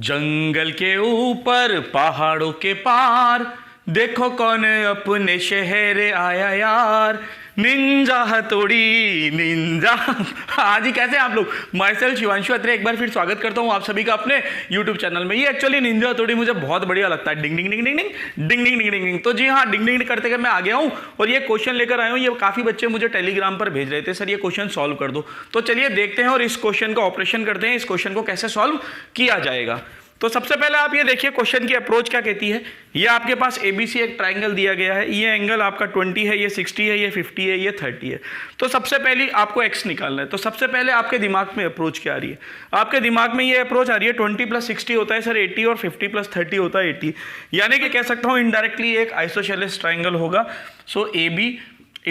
जंगल के ऊपर पहाड़ों के पार देखो कौन अपने शहर आया यार। निंजा हथौड़ी निंजा। हाँ जी, कैसे हैं आप लोग। माई सेल्फ शिवांशु अत्रे एक बार फिर स्वागत करता हूँ आप सभी का अपने यूट्यूब चैनल में। ये एक्चुअली निंजा हथौड़ी मुझे बहुत बढ़िया लगता है। डिंग डिंग डिंग डिंग डिंग डिंग डिंग डिंग डिंग। तो जी हाँ, डिंग डिंग करते कर मैं आ गया हूँ और ये क्वेश्चन लेकर आया हूँ। ये काफ़ी बच्चे मुझे टेलीग्राम पर भेज रहे थे, सर ये क्वेश्चन सॉल्व कर दो। तो चलिए देखते हैं और इस क्वेश्चन का ऑपरेशन करते हैं, इस क्वेश्चन को कैसे सॉल्व किया जाएगा। तो सबसे पहले आप ये देखिए क्वेश्चन की अप्रोच क्या कहती है। ये आपके पास एबीसी एक ट्राइंगल दिया गया है, ये एंगल आपका 20 है, ये 60 है, ये 50 है, ये 30 है। तो सबसे पहले आपको एक्स निकालना है। तो सबसे पहले आपके दिमाग में अप्रोच क्या आ रही है। आपके दिमाग में ये अप्रोच आ रही है 20 + 60 होता है सर 80 और 50 + 30 होता है 80। यानी कि कह सकता हूँ इनडायरेक्टली एक आइसोसेलेस ट्राइंगल होगा। सो AB =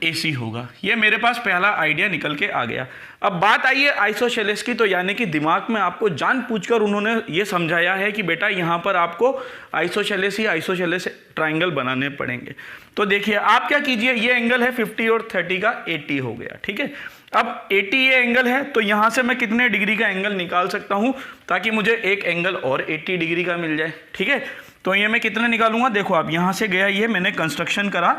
AC होगा। ये मेरे पास पहला आइडिया निकल के आ गया। अब बात आई है आइसोसेलेस की, तो यानी कि दिमाग में आपको जानबूझकर उन्होंने ये समझाया है कि बेटा यहाँ पर आपको आइसोसेलेस ही आइसोसेलेस ट्राइंगल बनाने पड़ेंगे। तो देखिए आप क्या कीजिए, ये एंगल है 50 और 30 का 80 हो गया, ठीक है। अब 80 ये एंगल है, तो यहाँ से मैं कितने डिग्री का एंगल निकाल सकता हूँ ताकि मुझे एक एंगल और 80 डिग्री का मिल जाए, ठीक है। तो ये मैं कितने निकालूंगा, देखो आप यहाँ से गया, ये मैंने कंस्ट्रक्शन करा,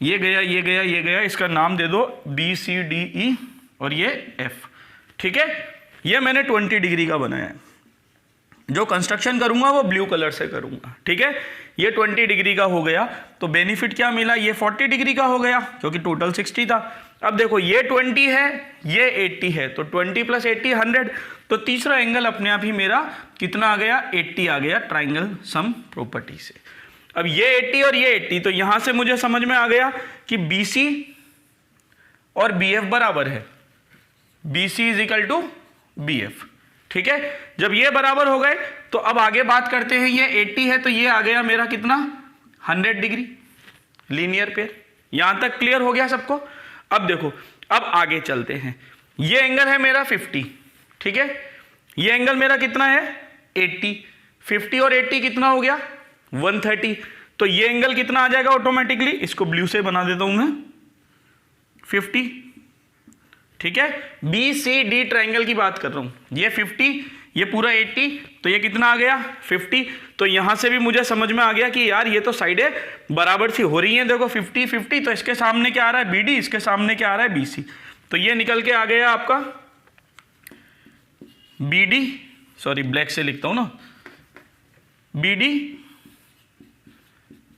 ये गया ये गया ये गया, इसका नाम दे दो BCDE और ये F, ठीक है। ये मैंने 20 डिग्री का बनाया है। जो कंस्ट्रक्शन करूंगा वो ब्लू कलर से करूंगा, ठीक है। ये 20 डिग्री का हो गया, तो बेनिफिट क्या मिला, ये 40 डिग्री का हो गया क्योंकि टोटल 60 था। अब देखो ये 20 है, ये 80 है, तो 20 + 80 100। तो तीसरा एंगल अपने आप ही मेरा कितना आ गया, 80 आ गया ट्राइंगल सम प्रॉपर्टी से। अब ये 80 और ये 80, तो यहां से मुझे समझ में आ गया कि BC और BF बराबर है। BC = BF, ठीक है। जब ये बराबर हो गए तो अब आगे बात करते हैं। ये 80 है तो ये आ गया मेरा कितना, 100 डिग्री, लीनियर पेयर। यहां तक क्लियर हो गया सबको। अब देखो, अब आगे चलते हैं। ये एंगल है मेरा 50, ठीक है। ये एंगल मेरा कितना है 80। 50 और 80 कितना हो गया 130। तो ये एंगल कितना आ जाएगा ऑटोमेटिकली, इसको ब्लू से बना देता हूं मैं 50, ठीक है। BCD ट्राइंगल की बात कर रहा हूं। ये 50, ये पूरा 80, तो ये कितना आ गया 50। तो यहां से भी मुझे समझ में आ गया कि यार ये तो साइडें बराबर सी हो रही हैं। देखो 50 50, तो इसके सामने क्या आ रहा है BD, इसके सामने क्या आ रहा है BC। तो ये निकल के आ गया आपका BD, सॉरी ब्लैक से लिखता हूं ना, BD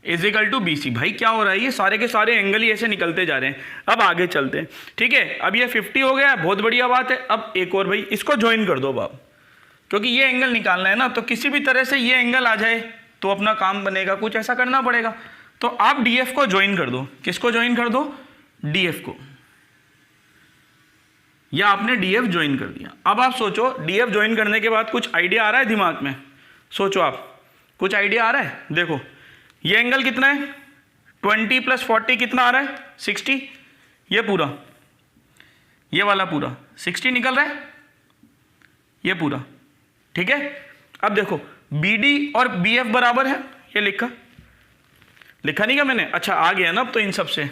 = BC। भाई क्या हो रहा है, ये सारे के सारे एंगल ही ऐसे निकलते जा रहे हैं। अब आगे चलते हैं, ठीक है। अब ये 50 हो गया, बहुत बढ़िया बात है। अब एक और भाई इसको ज्वाइन कर दो बाब, क्योंकि ये एंगल निकालना है ना, तो किसी भी तरह से ये एंगल आ जाए तो अपना काम बनेगा, कुछ ऐसा करना पड़ेगा। तो आप DF को ज्वाइन कर दो। किसको ज्वाइन कर दो, DF को। या आपने DF ज्वाइन कर दिया। अब आप सोचो, DF ज्वाइन करने के बाद कुछ आइडिया आ रहा है दिमाग में, सोचो आप, कुछ आइडिया आ रहा है। देखो ये एंगल कितना है 20 + 40 कितना आ रहा है 60। ये पूरा, ये वाला पूरा 60 निकल रहा है, ये पूरा, ठीक है। अब देखो BD और BF बराबर है, ये लिखा नहीं क्या मैंने, अच्छा आ गया ना अब तो इन सब से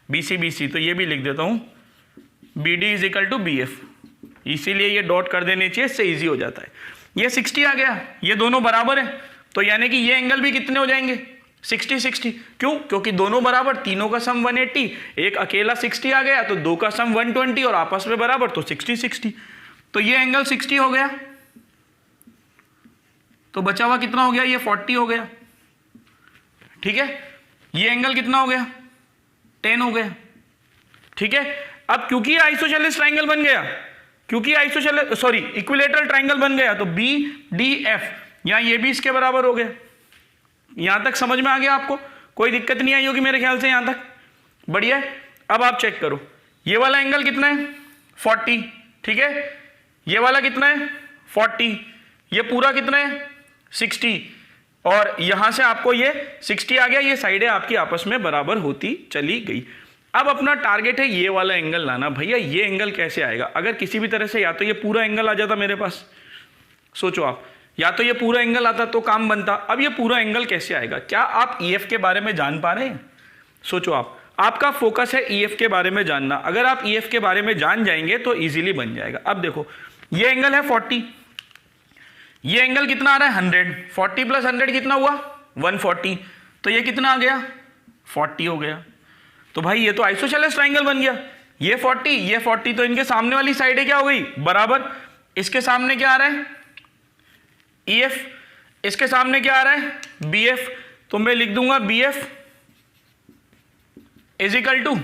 BC, तो ये भी लिख देता हूं BD = BF। इसीलिए ये डॉट कर देने चाहिए, इससे ईजी हो जाता है। ये 60 आ गया, ये दोनों बराबर है, तो यानी कि ये एंगल भी कितने हो जाएंगे 60 60। क्यों, क्योंकि दोनों बराबर, तीनों का सम 180, एक अकेला 60 आ गया, तो दो का सम 120 और आपस में बराबर, तो 60 60। तो ये एंगल 60 हो गया, तो बचा हुआ कितना हो गया, ये 40 हो गया, ठीक है। ये एंगल कितना हो गया 10 हो गया, ठीक है। अब क्योंकि आइसोसेलेस ट्राइंगल बन गया, क्योंकि इक्विलेटरल ट्राइंगल बन गया, तो BDF, यहां ये भी इसके बराबर हो गया। यहां तक समझ में आ गया आपको, कोई दिक्कत नहीं आई होगी मेरे ख्याल से यहां तक, बढ़िया है। अब आप चेक करो, ये वाला एंगल कितना है 40, ठीक है। ये वाला कितना है 40, ये पूरा कितना है 60, और यहां से आपको ये 60 आ गया। ये साइडें आपकी आपस में बराबर होती चली गई। अब अपना टारगेट है ये वाला एंगल लाना। भैया ये एंगल कैसे आएगा, अगर किसी भी तरह से या तो ये पूरा एंगल आ जाता मेरे पास, सोचो आप, या तो ये पूरा एंगल आता तो काम बनता। अब ये पूरा एंगल कैसे आएगा, क्या आप EF के बारे में जान पा रहे हैं। सोचो आप, आपका फोकस है EF के बारे में जानना। अगर आप EF के बारे में जान जाएंगे तो इजीली बन जाएगा। अब देखो ये एंगल है 40, ये एंगल कितना आ रहा है 100, 40 प्लस 100 कितना हुआ 140, तो ये कितना आ गया 40 हो गया। तो भाई ये तो आइसोसेलेस ट्राइंगल बन गया। ये 40 तो इनके सामने वाली साइड है क्या हो गई बराबर, इसके सामने क्या आ रहा है EF, इसके सामने क्या आ रहा है BF, तो मैं लिख दूंगा BF is equal to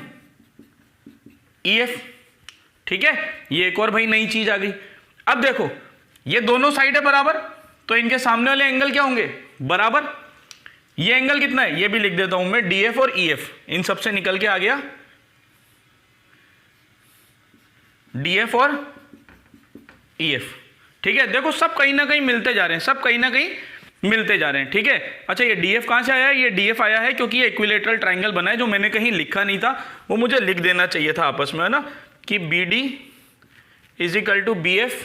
EF। ठीक है, ये एक और भाई नई चीज आ गई। अब देखो ये दोनों साइड है बराबर, तो इनके सामने वाले एंगल क्या होंगे बराबर। ये एंगल कितना है ये भी लिख देता हूं मैं, DF और EF, इन सबसे निकल के आ गया DF और EF। ठीक है, देखो सब कहीं ना कहीं मिलते जा रहे हैं, सब कहीं ना कहीं मिलते जा रहे हैं। ठीक है, अच्छा ये DF कहां से आया है, ये DF आया है क्योंकि ये इक्विलेटरल ट्राइंगल बना है, जो मैंने कहीं लिखा नहीं था वो मुझे लिख देना चाहिए था आपस में, है ना, कि BD is equal to BF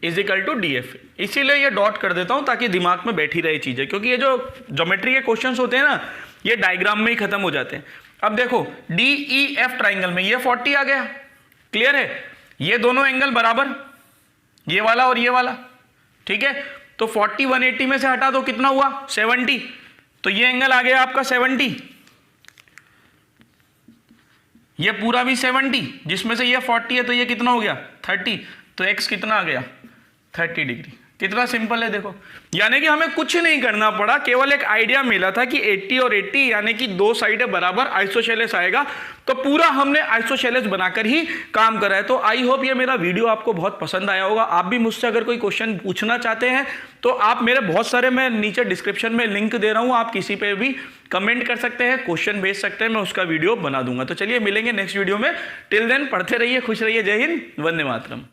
is equal to DF। इसीलिए ये डॉट कर देता हूं ताकि दिमाग में बैठी रहे चीजें, क्योंकि ये जो ज्योमेट्री के क्वेश्चंस होते हैं ना ये डायग्राम में ही खत्म हो जाते हैं। अब देखो DEF ट्राइंगल में ये 40 आ गया, क्लियर है, ये दोनों एंगल बराबर, ये वाला और ये वाला। ठीक है, तो 40 180 में से हटा दो कितना हुआ 70, तो ये एंगल आ गया आपका 70, ये पूरा भी 70, जिसमें से ये 40 है तो ये कितना हो गया 30, तो x कितना आ गया 30 डिग्री। कितना सिंपल है देखो, यानी कि हमें कुछ नहीं करना पड़ा, केवल एक आइडिया मिला था कि 80 और 80 यानी कि दो साइडें बराबर आइसोसेलेस आएगा, तो पूरा हमने आइसोसेलेस बनाकर ही काम करा है। तो आई होप ये मेरा वीडियो आपको बहुत पसंद आया होगा। आप भी मुझसे अगर कोई क्वेश्चन पूछना चाहते हैं तो आप मेरे बहुत सारे, मैं नीचे डिस्क्रिप्शन में लिंक दे रहा हूं, आप किसी पे भी कमेंट कर सकते हैं, क्वेश्चन भेज सकते हैं, मैं उसका वीडियो बना दूंगा। तो चलिए मिलेंगे नेक्स्ट वीडियो में, टिल देन पढ़ते रहिए, खुश रहिए, जय हिंद, वंदे मातरम।